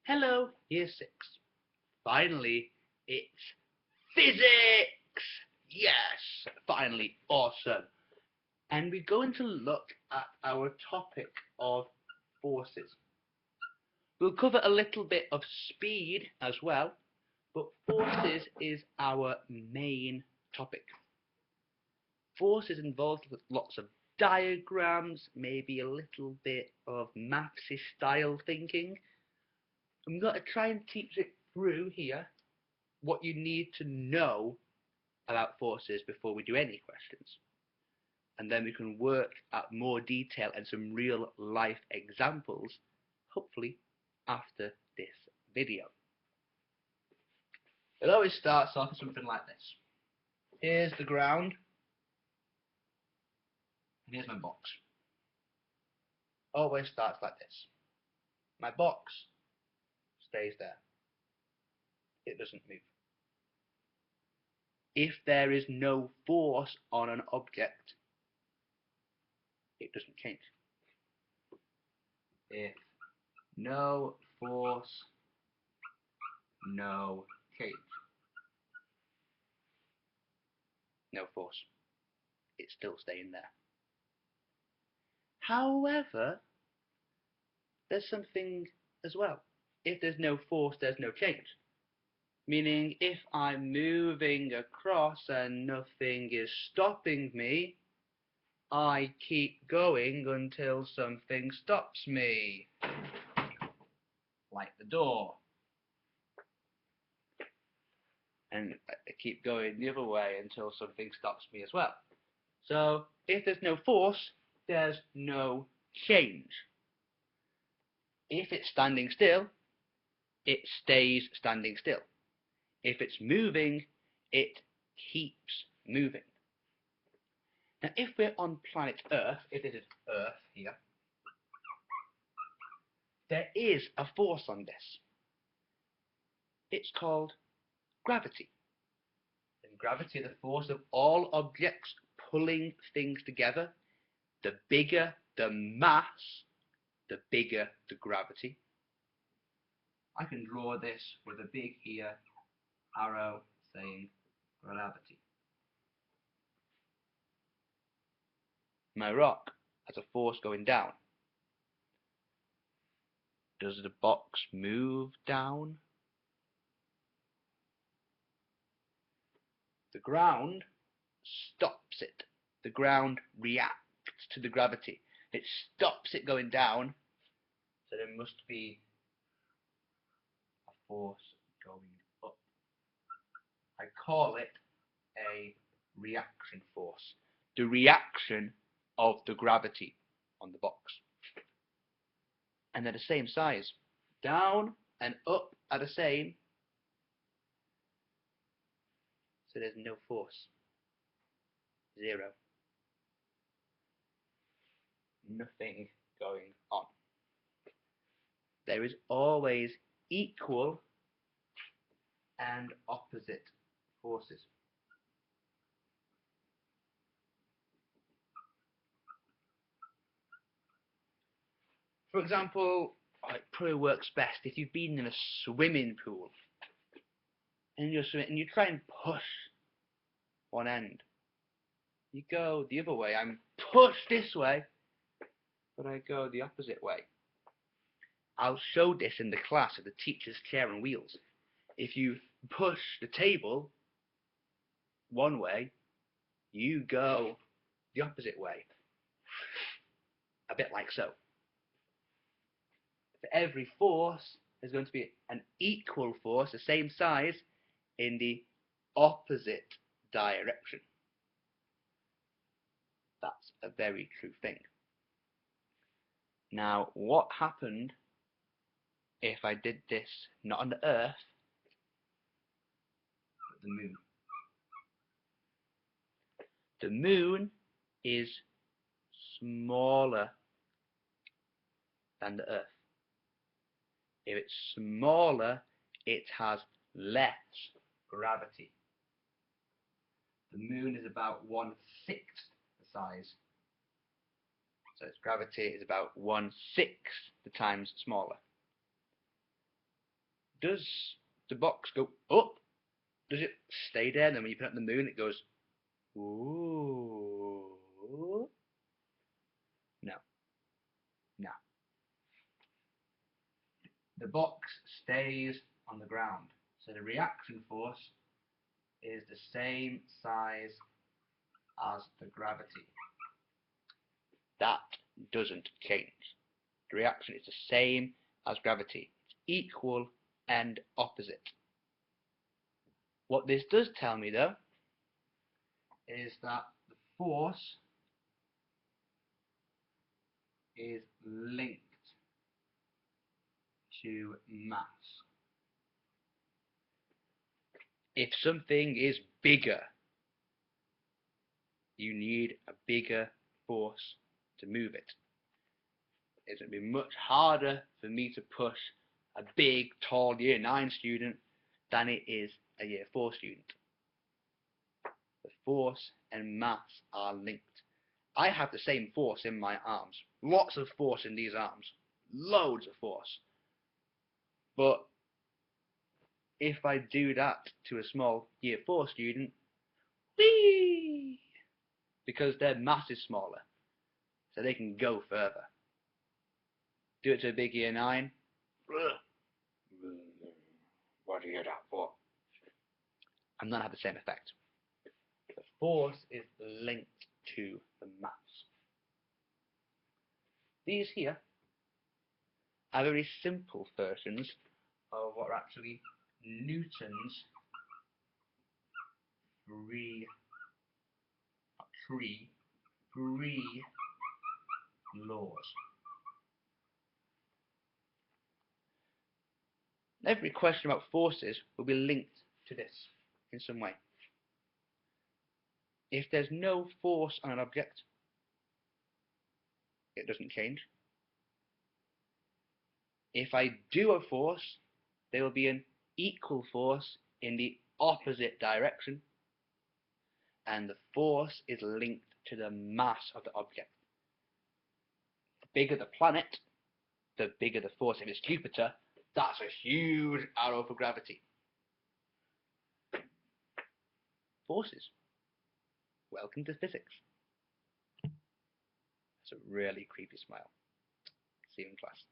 Hello, year 6. Finally, it's physics! Yes! Finally, awesome. And we're going to look at our topic of forces. We'll cover a little bit of speed as well, but forces is our main topic. Forces involved with lots of diagrams, maybe a little bit of mathsy style thinking. I'm going to try and teach it through here what you need to know about forces before we do any questions. And then we can work at more detail and some real life examples, hopefully after this video. It always starts off with something like this. Here's the ground, and here's my box. Always starts like this. My box stays there. It doesn't move. If there is no force on an object, it doesn't change. If no force, no change. No force. It's still staying there. However, there's something as well. If there's no force, there's no change. Meaning, if I'm moving across and nothing is stopping me, I keep going until something stops me. Like the door. And I keep going the other way until something stops me as well. So, if there's no force, there's no change. If it's standing still, it stays standing still. If it's moving, it keeps moving. Now, if we're on planet Earth, if this is Earth here, there is a force on this. It's called gravity. And gravity is the force of all objects pulling things together. The bigger the mass, the bigger the gravity. I can draw this with a big here arrow saying gravity. My rock has a force going down. Does the box move down? The ground stops it. The ground reacts to the gravity. It stops it going down, so there must be a force going up. I call it a reaction force. The reaction of the gravity on the box. And they're the same size. Down and up are the same. So there's no force. Zero. Nothing going on. There is always equal and opposite forces. For example, it probably works best if you've been in a swimming pool and you're swimming and you try and push one end. You go the other way. I'm pushed this way, but I go the opposite way. I'll show this in the class at the teacher's chair and wheels. If you push the table one way, you go the opposite way. A bit like so. For every force, there's going to be an equal force, the same size, in the opposite direction. That's a very true thing. Now, what happened if I did this not on the Earth, but the Moon? The Moon is smaller than the Earth. If it's smaller, it has less gravity. The Moon is about 1/6 the size. So its gravity is about 1/6 the times smaller. Does the box go up? Does it stay there? And then when you put it on the moon, it goes, ooh. No, no. The box stays on the ground. So the reaction force is the same size as the gravity. That doesn't change. The reaction is the same as gravity. It's equal and opposite. What this does tell me, though, is that the force is linked to mass. If something is bigger, you need a bigger force to move it. It's going to be much harder for me to push a big, tall Year 9 student than it is a Year 4 student. The force and mass are linked. I have the same force in my arms. Lots of force in these arms. Loads of force. But if I do that to a small Year 4 student, whee! Because their mass is smaller, so they can go further. Do it to a big Year 9. What do you do that for? I'm not have the same effect. The force is linked to the mass. These here are very simple versions of what are actually Newton's three laws. Every question about forces will be linked to this in some way. If there's no force on an object, it doesn't change. If I do a force, there will be an equal force in the opposite direction, and the force is linked to the mass of the object. The bigger the planet, the bigger the force. If it's Jupiter, that's a huge arrow for gravity. Forces. Welcome to physics. That's a really creepy smile. See you in class.